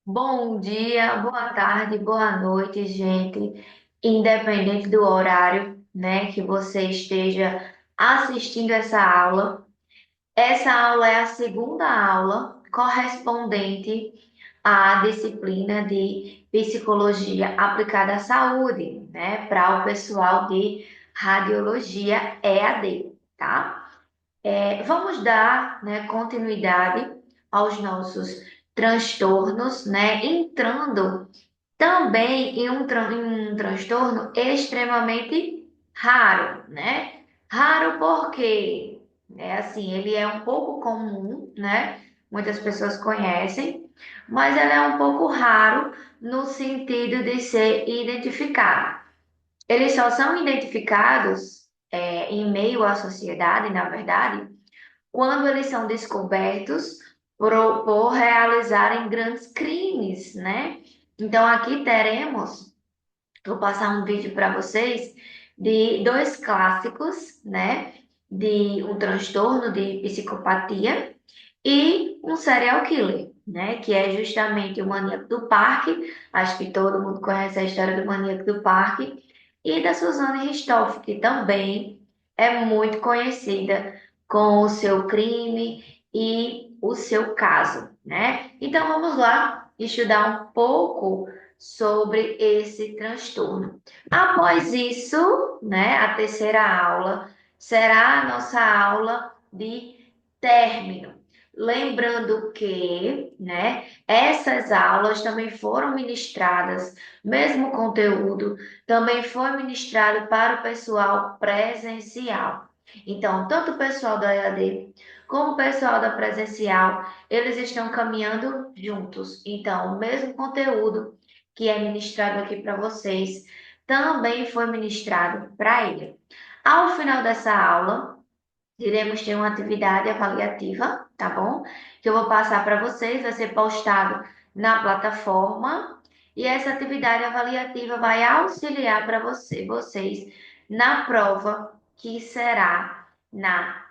Bom dia, boa tarde, boa noite, gente. Independente do horário, né, que você esteja assistindo essa aula é a segunda aula correspondente à disciplina de Psicologia aplicada à saúde, né, para o pessoal de Radiologia EAD, tá? Vamos dar, né, continuidade aos nossos transtornos, né, entrando também em um transtorno extremamente raro, né? Raro porque, assim, ele é um pouco comum, né? Muitas pessoas conhecem, mas ele é um pouco raro no sentido de ser identificado. Eles só são identificados, em meio à sociedade, na verdade, quando eles são descobertos por realizarem grandes crimes, né? Então aqui teremos, vou passar um vídeo para vocês de dois clássicos, né? De um transtorno de psicopatia e um serial killer, né? Que é justamente o Maníaco do Parque. Acho que todo mundo conhece a história do Maníaco do Parque e da Suzanne Richthofen, que também é muito conhecida com o seu crime e o seu caso, né? Então vamos lá estudar um pouco sobre esse transtorno. Após isso, né, a terceira aula será a nossa aula de término. Lembrando que, né, essas aulas também foram ministradas, mesmo conteúdo, também foi ministrado para o pessoal presencial. Então, tanto o pessoal da EAD como o pessoal da presencial, eles estão caminhando juntos. Então, o mesmo conteúdo que é ministrado aqui para vocês também foi ministrado para ele. Ao final dessa aula, iremos ter uma atividade avaliativa, tá bom? Que eu vou passar para vocês, vai ser postado na plataforma e essa atividade avaliativa vai auxiliar para vocês na prova que será na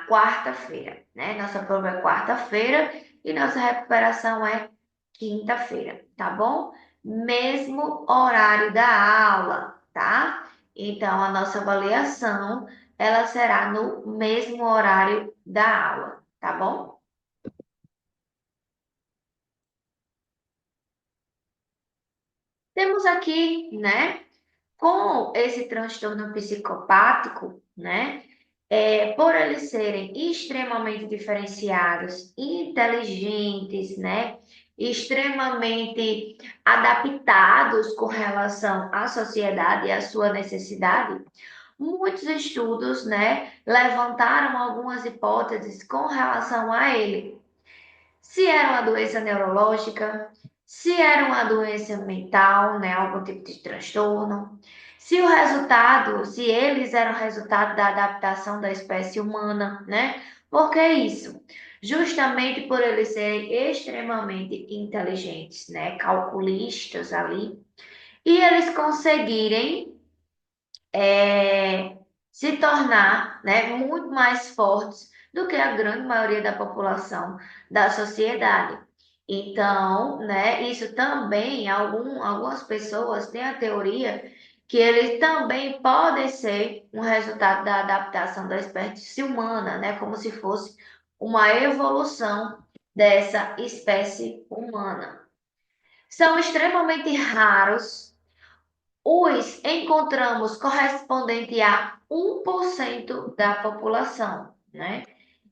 quarta-feira, né? Nossa prova é quarta-feira e nossa recuperação é quinta-feira, tá bom? Mesmo horário da aula, tá? Então, a nossa avaliação ela será no mesmo horário da aula, tá bom? Temos aqui, né, com esse transtorno psicopático, né, por eles serem extremamente diferenciados, inteligentes, né, extremamente adaptados com relação à sociedade e à sua necessidade, muitos estudos, né, levantaram algumas hipóteses com relação a ele. Se era uma doença neurológica, se era uma doença mental, né, algum tipo de transtorno, se o resultado, se eles eram resultado da adaptação da espécie humana, né? Por que isso? Justamente por eles serem extremamente inteligentes, né, calculistas ali, e eles conseguirem se tornar, né, muito mais fortes do que a grande maioria da população da sociedade. Então, né, isso também, algumas pessoas têm a teoria que eles também podem ser um resultado da adaptação da espécie humana, né, como se fosse uma evolução dessa espécie humana. São extremamente raros, os encontramos correspondente a 1% da população, né?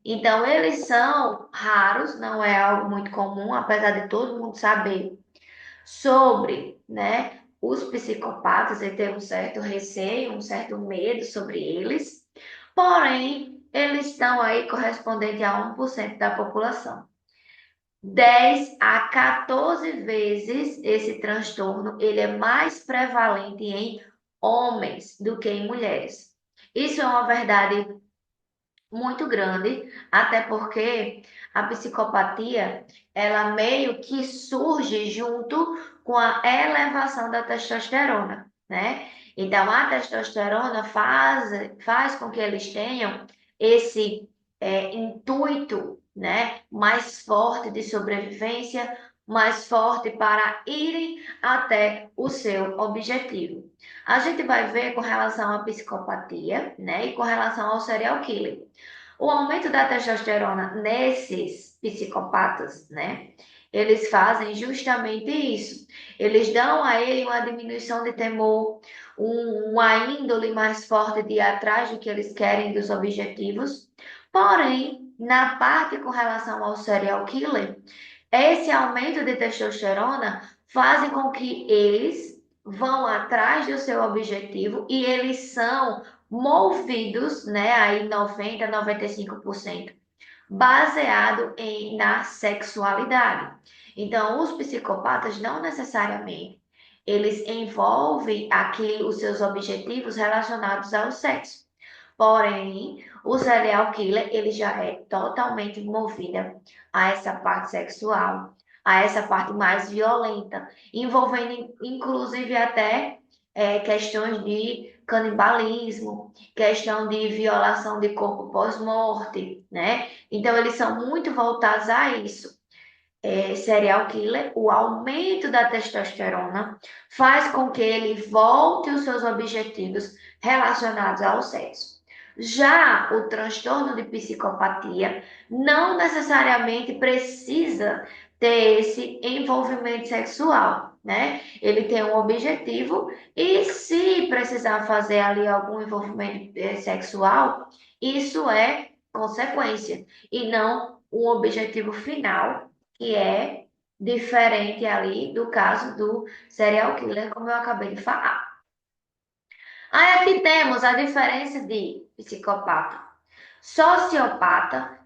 Então, eles são raros, não é algo muito comum, apesar de todo mundo saber sobre, né, os psicopatas e ter um certo receio, um certo medo sobre eles. Porém, eles estão aí correspondente a 1% da população. 10 a 14 vezes esse transtorno ele é mais prevalente em homens do que em mulheres. Isso é uma verdade muito grande, até porque a psicopatia, ela meio que surge junto com a elevação da testosterona, né? Então, a testosterona faz com que eles tenham esse intuito, né, mais forte de sobrevivência, mais forte para irem até o seu objetivo. A gente vai ver com relação à psicopatia, né, e com relação ao serial killer. O aumento da testosterona nesses psicopatas, né, eles fazem justamente isso. Eles dão a ele uma diminuição de temor, uma índole mais forte de ir atrás do que eles querem, dos objetivos. Porém, na parte com relação ao serial killer, esse aumento de testosterona faz com que eles vão atrás do seu objetivo e eles são movidos, né, aí 90, 95%, baseado na sexualidade. Então, os psicopatas não necessariamente eles envolvem aqui os seus objetivos relacionados ao sexo. Porém, o serial killer ele já é totalmente movida a essa parte sexual, a essa parte mais violenta, envolvendo inclusive até questões de canibalismo, questão de violação de corpo pós-morte, né? Então, eles são muito voltados a isso. Serial killer, o aumento da testosterona faz com que ele volte os seus objetivos relacionados ao sexo. Já o transtorno de psicopatia não necessariamente precisa ter esse envolvimento sexual, né? Ele tem um objetivo e se precisar fazer ali algum envolvimento sexual, isso é consequência e não um objetivo final que é diferente ali do caso do serial killer, como eu acabei de falar. Aí aqui temos a diferença de psicopata, sociopata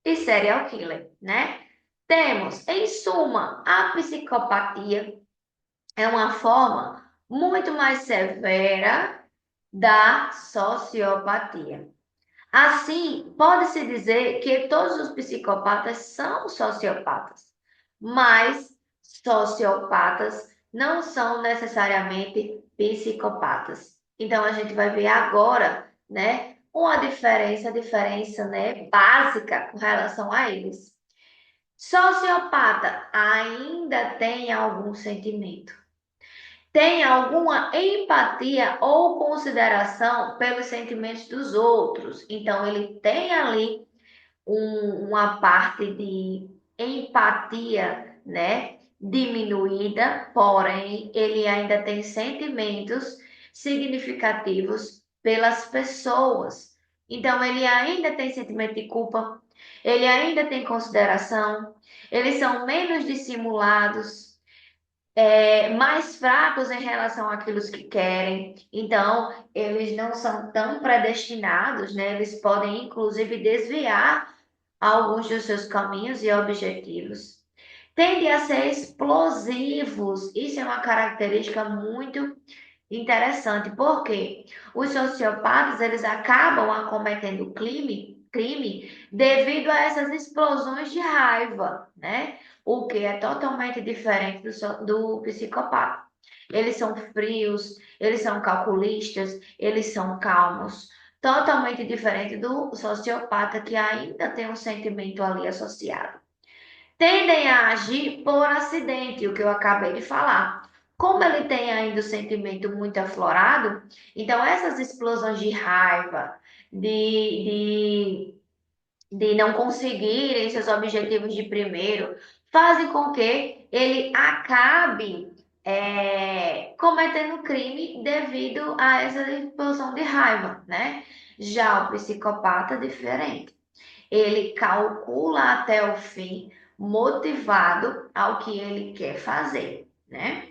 e serial killer, né? Temos, em suma, a psicopatia é uma forma muito mais severa da sociopatia. Assim, pode-se dizer que todos os psicopatas são sociopatas, mas sociopatas não são necessariamente psicopatas. Então, a gente vai ver agora, né, uma diferença, né, básica com relação a eles. Sociopata ainda tem algum sentimento, tem alguma empatia ou consideração pelos sentimentos dos outros. Então, ele tem ali uma parte de empatia, né? Diminuída, porém, ele ainda tem sentimentos significativos pelas pessoas. Então, ele ainda tem sentimento de culpa, ele ainda tem consideração, eles são menos dissimulados, mais fracos em relação àquilo que querem. Então, eles não são tão predestinados, né? Eles podem, inclusive, desviar alguns dos seus caminhos e objetivos. Tendem a ser explosivos. Isso é uma característica muito interessante, porque os sociopatas eles acabam acometendo crime devido a essas explosões de raiva, né? O que é totalmente diferente do psicopata. Eles são frios, eles são calculistas, eles são calmos, totalmente diferente do sociopata que ainda tem um sentimento ali associado. Tendem a agir por acidente, o que eu acabei de falar. Como ele tem ainda o sentimento muito aflorado, então essas explosões de raiva, de, de não conseguirem seus objetivos de primeiro, fazem com que ele acabe cometendo crime devido a essa explosão de raiva, né? Já o psicopata é diferente. Ele calcula até o fim, motivado ao que ele quer fazer, né?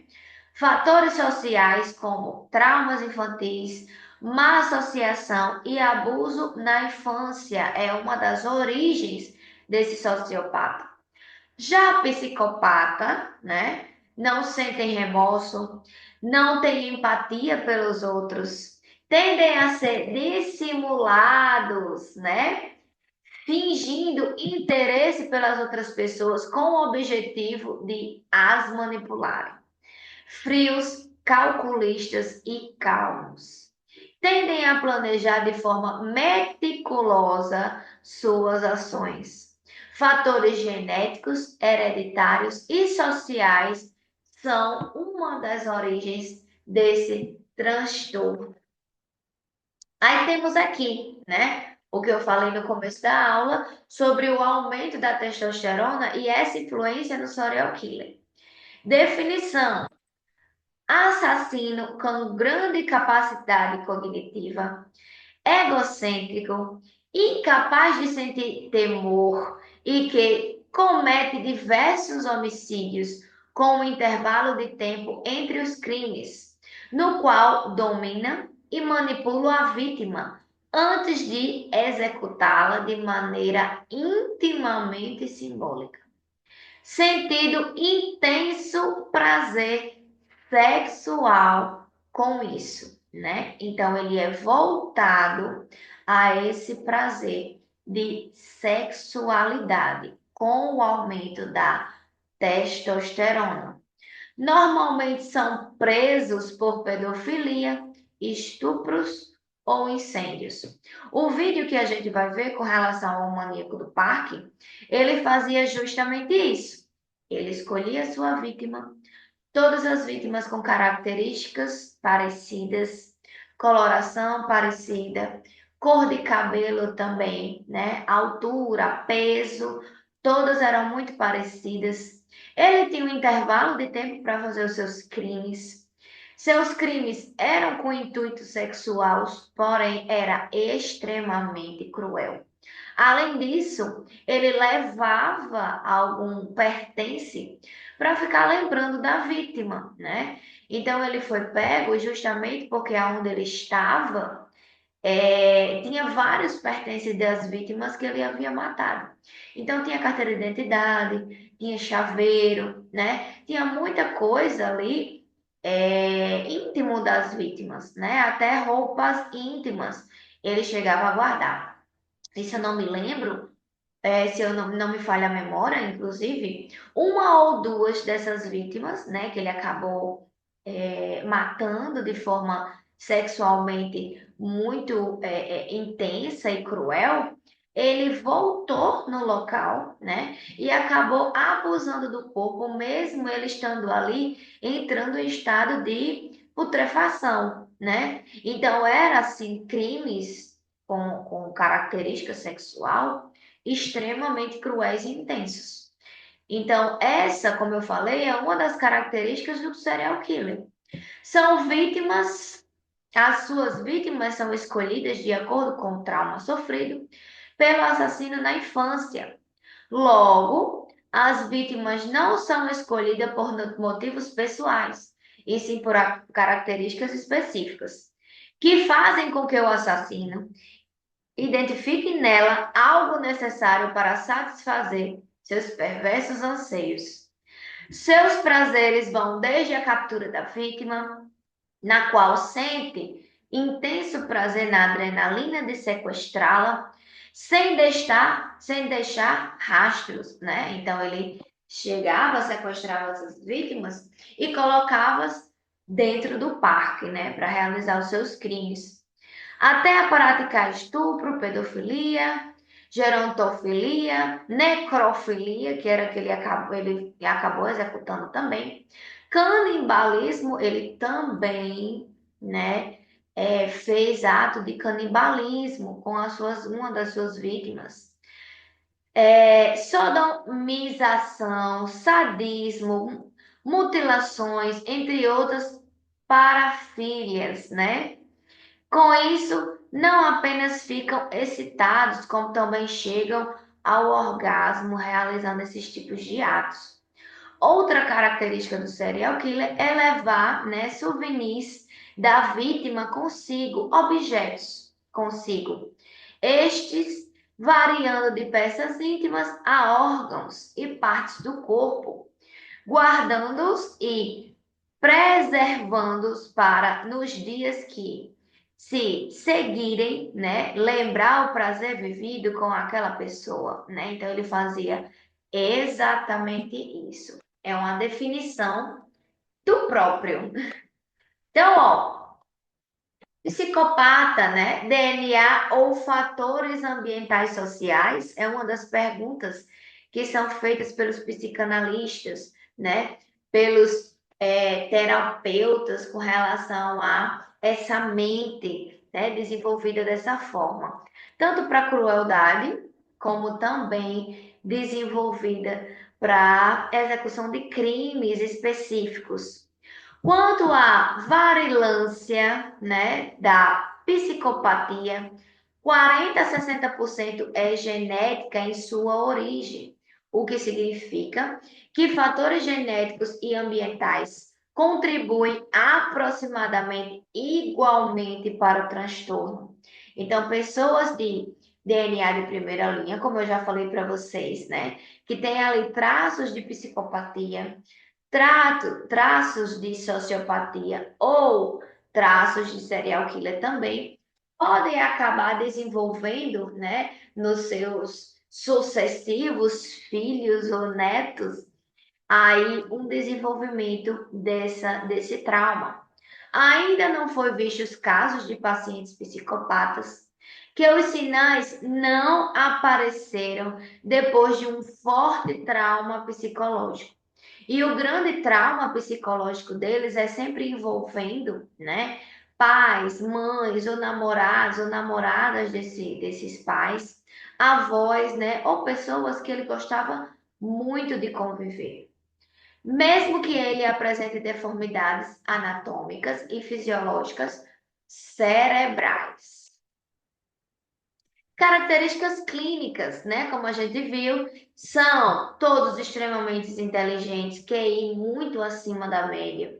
Fatores sociais como traumas infantis, má associação e abuso na infância é uma das origens desse sociopata. Já a psicopata, né, não sentem remorso, não tem empatia pelos outros, tendem a ser dissimulados, né? Fingindo interesse pelas outras pessoas com o objetivo de as manipularem. Frios, calculistas e calmos. Tendem a planejar de forma meticulosa suas ações. Fatores genéticos, hereditários e sociais são uma das origens desse transtorno. Aí temos aqui, né, o que eu falei no começo da aula sobre o aumento da testosterona e essa influência no serial killer. Definição: assassino com grande capacidade cognitiva, egocêntrico, incapaz de sentir temor e que comete diversos homicídios com um intervalo de tempo entre os crimes, no qual domina e manipula a vítima antes de executá-la de maneira intimamente simbólica. Sentido intenso prazer sexual com isso, né? Então ele é voltado a esse prazer de sexualidade com o aumento da testosterona. Normalmente são presos por pedofilia, estupros ou incêndios. O vídeo que a gente vai ver com relação ao maníaco do parque, ele fazia justamente isso. Ele escolhia a sua vítima, todas as vítimas com características parecidas, coloração parecida, cor de cabelo também, né? Altura, peso, todas eram muito parecidas. Ele tinha um intervalo de tempo para fazer os seus crimes. Seus crimes eram com intuito sexual, porém era extremamente cruel. Além disso, ele levava algum pertence para ficar lembrando da vítima, né? Então ele foi pego justamente porque aonde ele estava tinha vários pertences das vítimas que ele havia matado. Então tinha carteira de identidade, tinha chaveiro, né? Tinha muita coisa ali íntimo das vítimas, né? Até roupas íntimas ele chegava a guardar. Isso eu não me lembro, se eu não me falha a memória, inclusive, uma ou duas dessas vítimas, né, que ele acabou matando de forma sexualmente muito intensa e cruel, ele voltou no local, né, e acabou abusando do corpo, mesmo ele estando ali, entrando em estado de putrefação, né? Então, era assim, crimes com característica sexual extremamente cruéis e intensos. Então, essa, como eu falei, é uma das características do serial killer. São vítimas, as suas vítimas são escolhidas de acordo com o trauma sofrido pelo assassino na infância. Logo, as vítimas não são escolhidas por motivos pessoais, e sim por características específicas, que fazem com que o assassino identifique nela algo necessário para satisfazer seus perversos anseios. Seus prazeres vão desde a captura da vítima, na qual sente intenso prazer na adrenalina de sequestrá-la, sem deixar rastros, né? Então ele chegava, sequestrava essas vítimas e colocava-as dentro do parque, né, para realizar os seus crimes até a praticar estupro, pedofilia, gerontofilia, necrofilia, que era que ele acabou executando também, canibalismo, ele também, né, fez ato de canibalismo com uma das suas vítimas. Sodomização, sadismo, mutilações, entre outras parafílias, né? Com isso, não apenas ficam excitados, como também chegam ao orgasmo realizando esses tipos de atos. Outra característica do serial killer é levar, né, souvenirs da vítima consigo, objetos consigo. Estes variando de peças íntimas a órgãos e partes do corpo, guardando-os e preservando-os para nos dias que se seguirem, né, lembrar o prazer vivido com aquela pessoa, né? Então ele fazia exatamente isso. É uma definição do próprio. Então, ó, psicopata, né? DNA ou fatores ambientais sociais é uma das perguntas que são feitas pelos psicanalistas, né? Pelos terapeutas com relação a essa mente, né, desenvolvida dessa forma, tanto para crueldade, como também desenvolvida para execução de crimes específicos. Quanto à varilância, né, da psicopatia, 40 a 60% é genética em sua origem, o que significa que fatores genéticos e ambientais contribuem aproximadamente igualmente para o transtorno. Então, pessoas de DNA de primeira linha, como eu já falei para vocês, né, que tem ali traços de psicopatia, traços de sociopatia ou traços de serial killer também podem acabar desenvolvendo, né, nos seus sucessivos filhos ou netos, aí um desenvolvimento desse trauma. Ainda não foi visto os casos de pacientes psicopatas que os sinais não apareceram depois de um forte trauma psicológico. E o grande trauma psicológico deles é sempre envolvendo, né, pais, mães, ou namorados ou namoradas desses pais, avós, né, ou pessoas que ele gostava muito de conviver. Mesmo que ele apresente deformidades anatômicas e fisiológicas cerebrais. Características clínicas, né? Como a gente viu, são todos extremamente inteligentes, QI muito acima da média.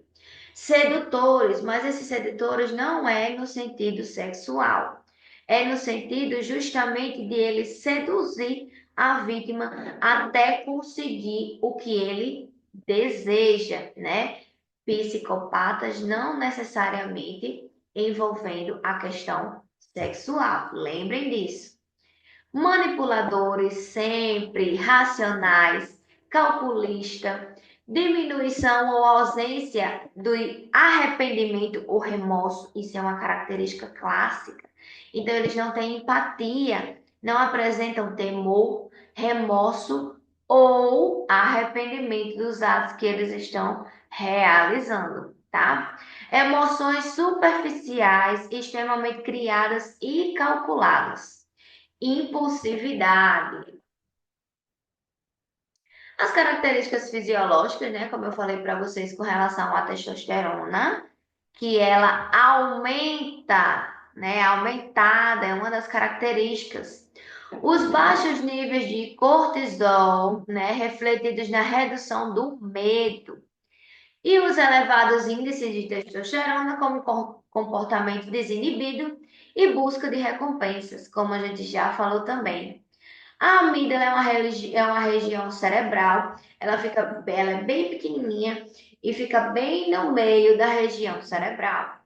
Sedutores, mas esses sedutores não é no sentido sexual, é no sentido justamente de ele seduzir a vítima até conseguir o que ele deseja, né? Psicopatas não necessariamente envolvendo a questão sexual, lembrem disso. Manipuladores sempre racionais, calculista, diminuição ou ausência do arrependimento ou remorso, isso é uma característica clássica. Então, eles não têm empatia, não apresentam temor, remorso ou arrependimento dos atos que eles estão realizando, tá? Emoções superficiais, extremamente criadas e calculadas. Impulsividade. As características fisiológicas, né, como eu falei para vocês com relação à testosterona, que ela aumenta, né, aumentada é uma das características. Os baixos níveis de cortisol, né, refletidos na redução do medo. E os elevados índices de testosterona como comportamento desinibido e busca de recompensas, como a gente já falou também. A amígdala é uma região cerebral, ela é bem pequenininha e fica bem no meio da região cerebral.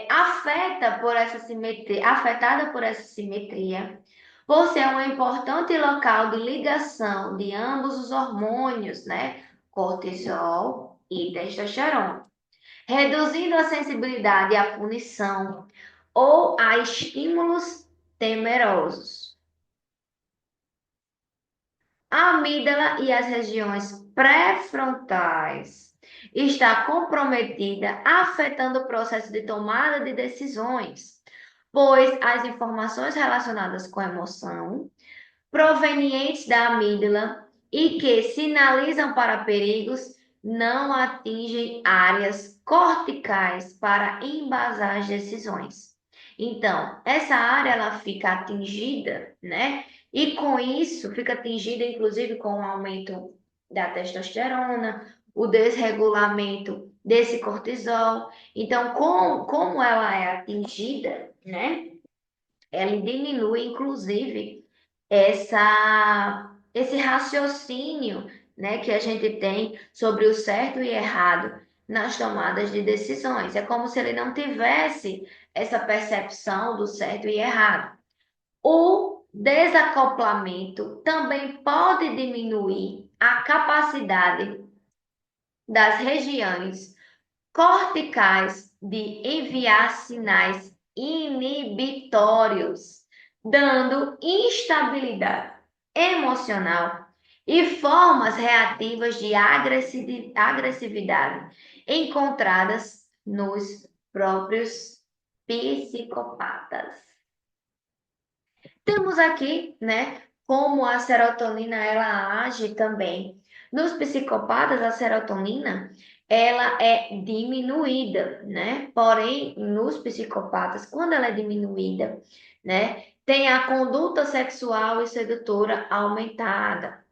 Afetada por essa simetria, por ser um importante local de ligação de ambos os hormônios, né? Cortisol e testosterona, reduzindo a sensibilidade à punição ou a estímulos temerosos. A amígdala e as regiões pré-frontais está comprometida, afetando o processo de tomada de decisões, pois as informações relacionadas com a emoção, provenientes da amígdala e que sinalizam para perigos, não atingem áreas corticais para embasar as decisões. Então, essa área ela fica atingida, né? E com isso fica atingida, inclusive, com o aumento da testosterona, o desregulamento desse cortisol. Então, como ela é atingida, né? Ela diminui, inclusive, esse raciocínio, né, que a gente tem sobre o certo e errado nas tomadas de decisões. É como se ele não tivesse essa percepção do certo e errado. O desacoplamento também pode diminuir a capacidade das regiões corticais de enviar sinais inibitórios, dando instabilidade. emocional e formas reativas de agressividade encontradas nos próprios psicopatas. Temos aqui, né, como a serotonina ela age também. Nos psicopatas, a serotonina ela é diminuída, né? Porém, nos psicopatas, quando ela é diminuída, né, tem a conduta sexual e sedutora aumentada,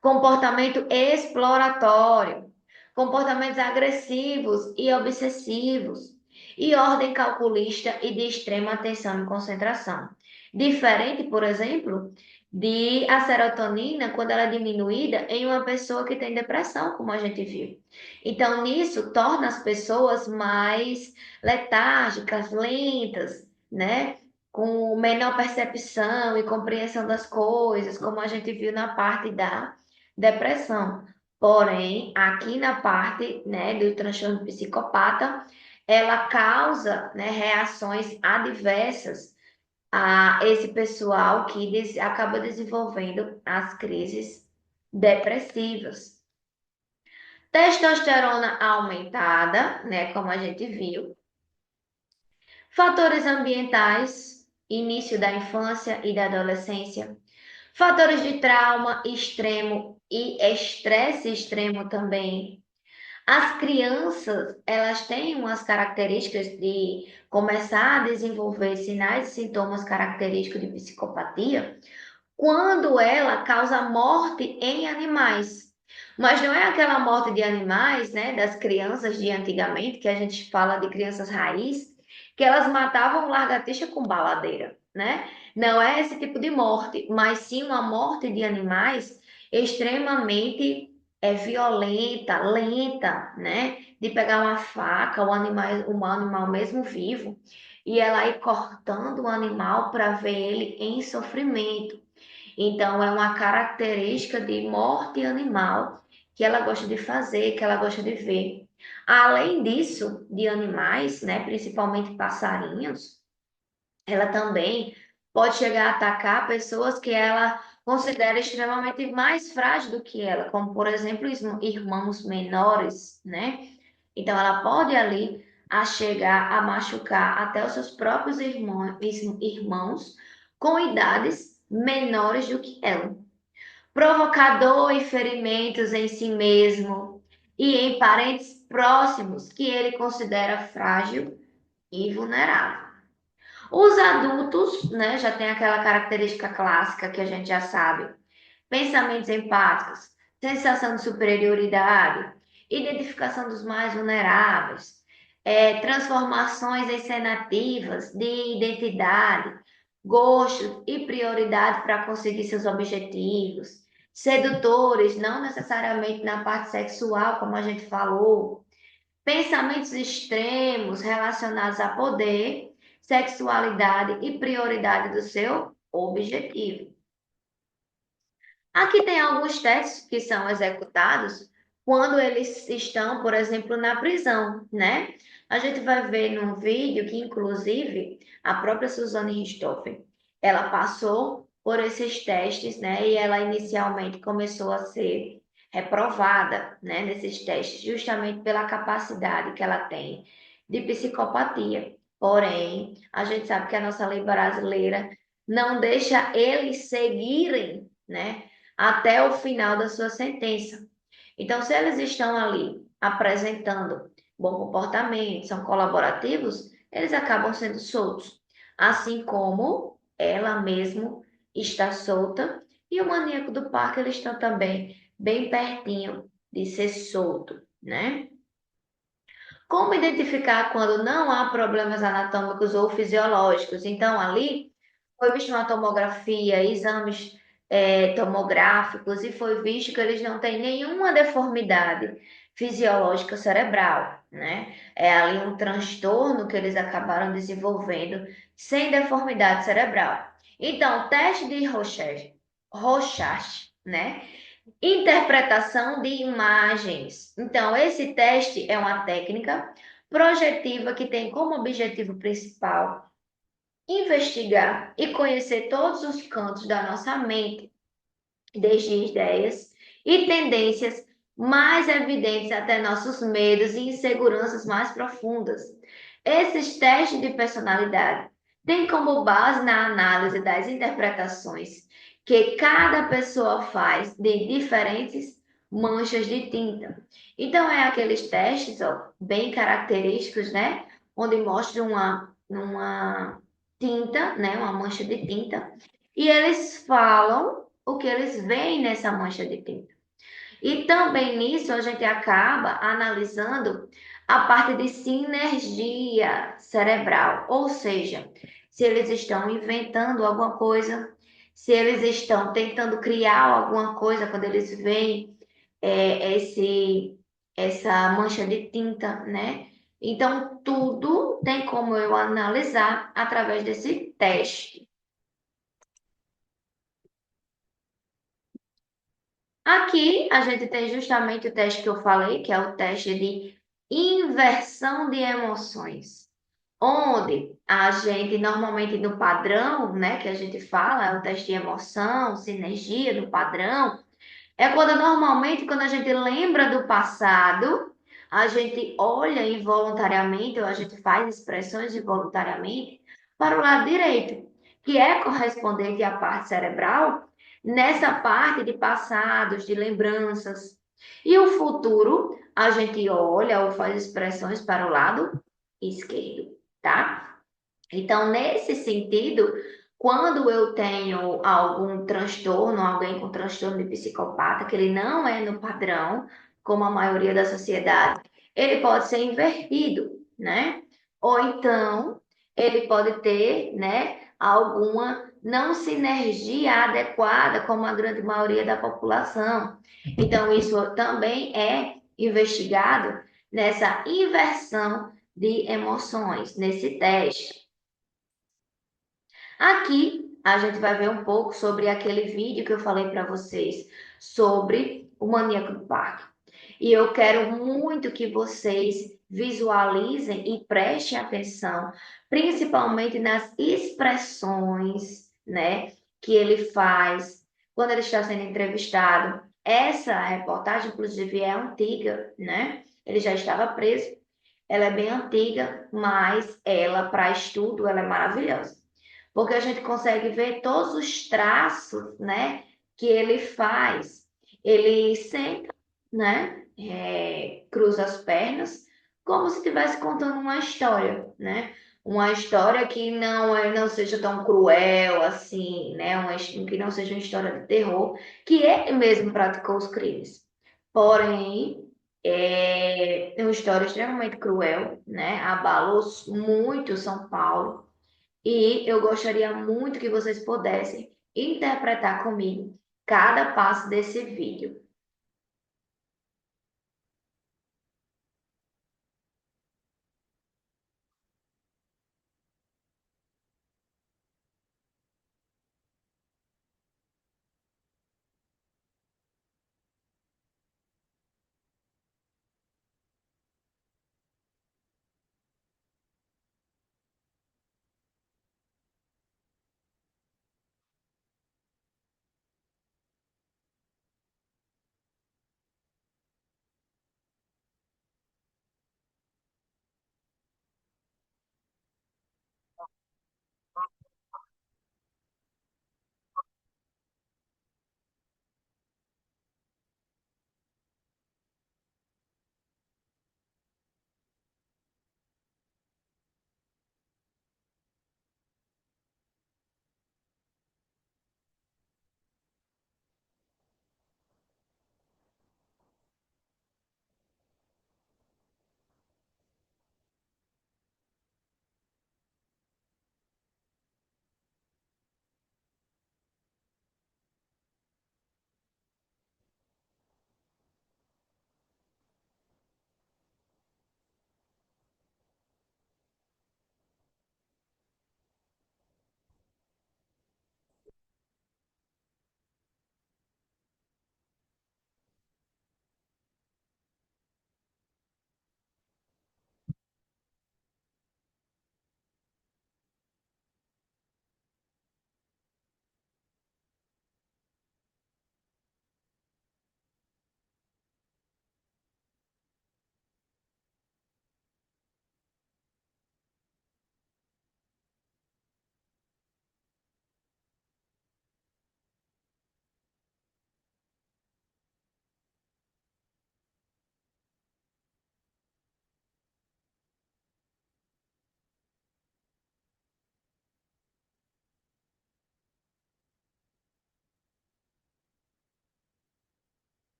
comportamento exploratório, comportamentos agressivos e obsessivos, e ordem calculista e de extrema atenção e concentração. Diferente, por exemplo, de a serotonina quando ela é diminuída em uma pessoa que tem depressão, como a gente viu. Então, nisso torna as pessoas mais letárgicas, lentas, né? Com menor percepção e compreensão das coisas, como a gente viu na parte da depressão. Porém, aqui na parte, né, do transtorno psicopata, ela causa, né, reações adversas a esse pessoal que acaba desenvolvendo as crises depressivas. Testosterona aumentada, né, como a gente viu. Fatores ambientais, início da infância e da adolescência. Fatores de trauma extremo e estresse extremo também. As crianças, elas têm umas características de começar a desenvolver sinais e sintomas característicos de psicopatia quando ela causa morte em animais. Mas não é aquela morte de animais, né, das crianças de antigamente, que a gente fala de crianças raiz, que elas matavam lagartixa com baladeira, né? Não é esse tipo de morte, mas sim uma morte de animais extremamente violenta, lenta, né? De pegar uma faca, um animal mesmo vivo, e ela ir cortando o animal para ver ele em sofrimento. Então, é uma característica de morte animal que ela gosta de fazer, que ela gosta de ver. Além disso, de animais, né, principalmente passarinhos, ela também pode chegar a atacar pessoas que ela considera extremamente mais frágeis do que ela, como, por exemplo, irmãos menores, né? Então, ela pode ali a chegar a machucar até os seus próprios irmãos com idades menores do que ela. Provocador e ferimentos em si mesmo e em parentes próximos que ele considera frágil e vulnerável. Os adultos, né, já tem aquela característica clássica que a gente já sabe: pensamentos empáticos, sensação de superioridade, identificação dos mais vulneráveis, transformações encenativas de identidade, gostos e prioridade para conseguir seus objetivos, sedutores, não necessariamente na parte sexual, como a gente falou, pensamentos extremos relacionados a poder, sexualidade e prioridade do seu objetivo. Aqui tem alguns testes que são executados quando eles estão, por exemplo, na prisão, né? A gente vai ver num vídeo que, inclusive, a própria Suzane Richthofen, ela passou por esses testes, né? E ela inicialmente começou a ser reprovada, né? Nesses testes, justamente pela capacidade que ela tem de psicopatia. Porém, a gente sabe que a nossa lei brasileira não deixa eles seguirem, né? Até o final da sua sentença. Então, se eles estão ali apresentando bom comportamento, são colaborativos, eles acabam sendo soltos. Assim como ela mesmo está solta e o maníaco do parque, eles estão também bem pertinho de ser solto, né? Como identificar quando não há problemas anatômicos ou fisiológicos? Então, ali foi vista uma tomografia, exames tomográficos, e foi visto que eles não têm nenhuma deformidade fisiológica cerebral, né? É ali um transtorno que eles acabaram desenvolvendo sem deformidade cerebral. Então, teste de Rorschach, né? Interpretação de imagens. Então, esse teste é uma técnica projetiva que tem como objetivo principal investigar e conhecer todos os cantos da nossa mente, desde ideias e tendências mais evidentes até nossos medos e inseguranças mais profundas. Esses testes de personalidade têm como base na análise das interpretações que cada pessoa faz de diferentes manchas de tinta. Então, é aqueles testes, ó, bem característicos, né? Onde mostra uma tinta, né? Uma mancha de tinta. E eles falam o que eles veem nessa mancha de tinta. E também nisso a gente acaba analisando a parte de sinergia cerebral, ou seja, se eles estão inventando alguma coisa, se eles estão tentando criar alguma coisa quando eles veem essa mancha de tinta, né? Então, tudo tem como eu analisar através desse teste. Aqui a gente tem justamente o teste que eu falei, que é o teste de inversão de emoções, onde a gente normalmente no padrão, né, que a gente fala, é o teste de emoção, sinergia do padrão, é quando normalmente quando a gente lembra do passado, a gente olha involuntariamente ou a gente faz expressões involuntariamente para o lado direito, que é correspondente à parte cerebral, nessa parte de passados, de lembranças. E o futuro, a gente olha ou faz expressões para o lado esquerdo, tá? Então, nesse sentido, quando eu tenho algum transtorno, alguém com transtorno de psicopata, que ele não é no padrão, como a maioria da sociedade, ele pode ser invertido, né? Ou então, ele pode ter, né, alguma não sinergia adequada, como a grande maioria da população. Então, isso também é investigado nessa inversão de emoções, nesse teste. Aqui a gente vai ver um pouco sobre aquele vídeo que eu falei para vocês sobre o maníaco do parque. E eu quero muito que vocês visualizem e prestem atenção, principalmente nas expressões, né, que ele faz quando ele está sendo entrevistado. Essa reportagem, inclusive, é antiga, né? Ele já estava preso. Ela é bem antiga, mas ela, para estudo, ela é maravilhosa porque a gente consegue ver todos os traços, né, que ele faz. Ele senta, né, cruza as pernas, como se estivesse contando uma história, né? Uma história que não seja tão cruel assim, né? Que não seja uma história de terror, que ele mesmo praticou os crimes. Porém, é uma história extremamente cruel, né? Abalou muito São Paulo e eu gostaria muito que vocês pudessem interpretar comigo cada passo desse vídeo.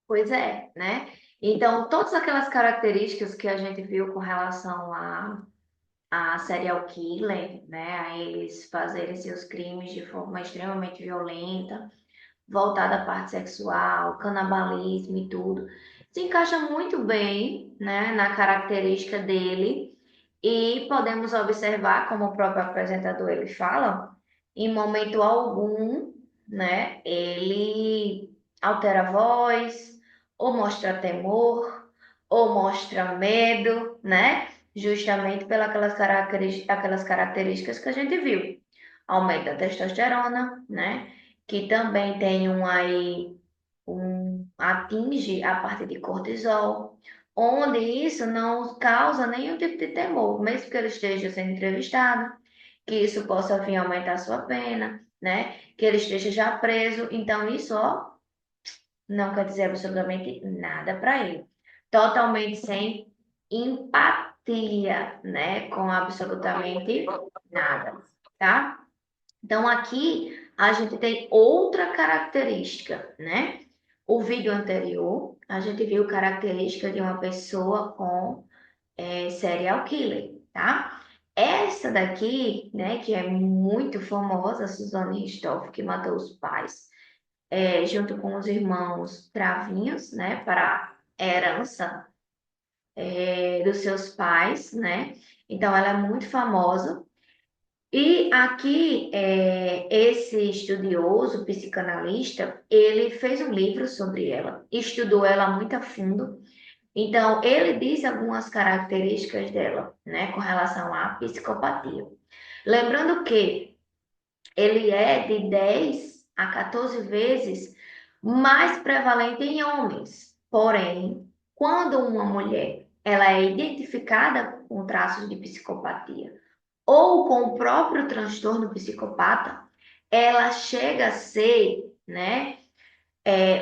Pois é, né? Então, todas aquelas características que a gente viu com relação a serial killer, né? A eles fazerem seus crimes de forma extremamente violenta, voltada à parte sexual, canibalismo e tudo, se encaixa muito bem, né, na característica dele e podemos observar, como o próprio apresentador ele fala, em momento algum, né, ele altera a voz, ou mostra temor, ou mostra medo, né, justamente pelas aquelas características que a gente viu. Aumenta a testosterona, né? Que também tem atinge a parte de cortisol, onde isso não causa nenhum tipo de temor, mesmo que ele esteja sendo entrevistado, que isso possa vir a aumentar a sua pena, né? Que ele esteja já preso, então isso, ó, não quer dizer absolutamente nada para ele. Totalmente sem empatia, né? Com absolutamente nada, tá? Então, aqui a gente tem outra característica, né? O vídeo anterior, a gente viu característica de uma pessoa com serial killer, tá? Essa daqui, né, que é muito famosa, a Suzane Richthofen, que matou os pais, junto com os irmãos Travinhos, né, para herança dos seus pais, né? Então, ela é muito famosa. E aqui, esse estudioso, psicanalista, ele fez um livro sobre ela, estudou ela muito a fundo. Então, ele diz algumas características dela, né, com relação à psicopatia. Lembrando que ele é de 10 a 14 vezes mais prevalente em homens. Porém, quando uma mulher ela é identificada com traços de psicopatia, ou com o próprio transtorno psicopata, ela chega a ser, né,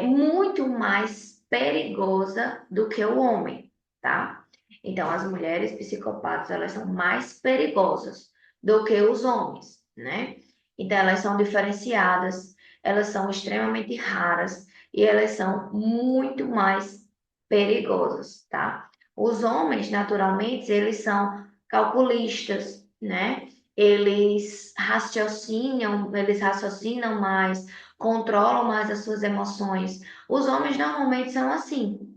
muito mais perigosa do que o homem, tá? Então, as mulheres psicopatas, elas são mais perigosas do que os homens, né? Então, elas são diferenciadas, elas são extremamente raras e elas são muito mais perigosas, tá? Os homens, naturalmente, eles são calculistas, né? Eles raciocinam mais, controlam mais as suas emoções. Os homens normalmente são assim.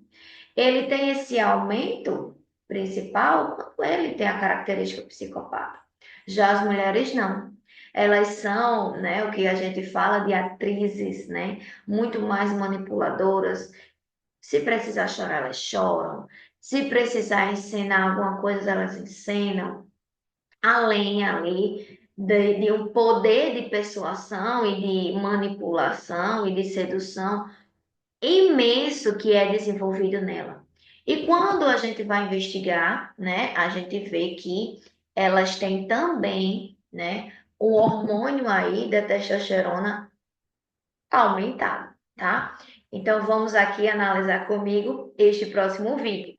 Ele tem esse aumento principal quando ele tem a característica psicopata. Já as mulheres não. Elas são, né, o que a gente fala de atrizes, né, muito mais manipuladoras. Se precisar chorar, elas choram. Se precisar ensinar alguma coisa, elas ensinam além ali de um poder de persuasão e de manipulação e de sedução imenso que é desenvolvido nela. E quando a gente vai investigar, né, a gente vê que elas têm também, né, o hormônio aí da testosterona aumentado, tá? Então vamos aqui analisar comigo este próximo vídeo.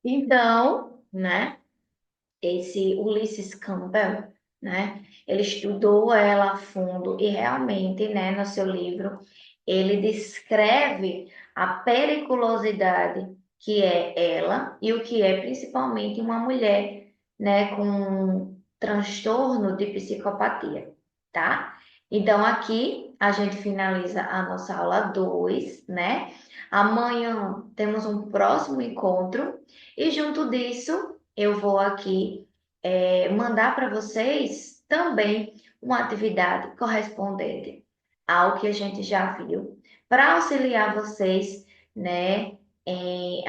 Então, né? Esse Ulysses Campbell, né? Ele estudou ela a fundo e realmente, né, no seu livro, ele descreve a periculosidade que é ela e o que é principalmente uma mulher, né, com transtorno de psicopatia, tá? Então aqui a gente finaliza a nossa aula 2, né? Amanhã temos um próximo encontro e junto disso eu vou aqui mandar para vocês também uma atividade correspondente ao que a gente já viu, para auxiliar vocês, né, em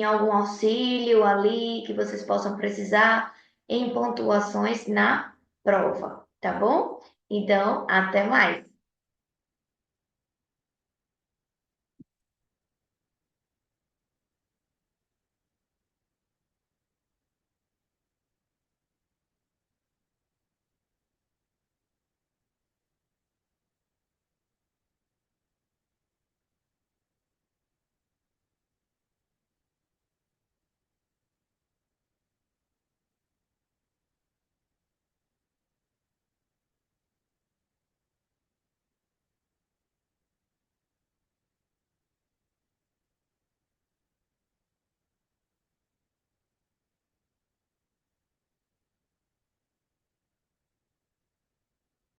algum auxílio ali que vocês possam precisar em pontuações na prova, tá bom? Então, até mais.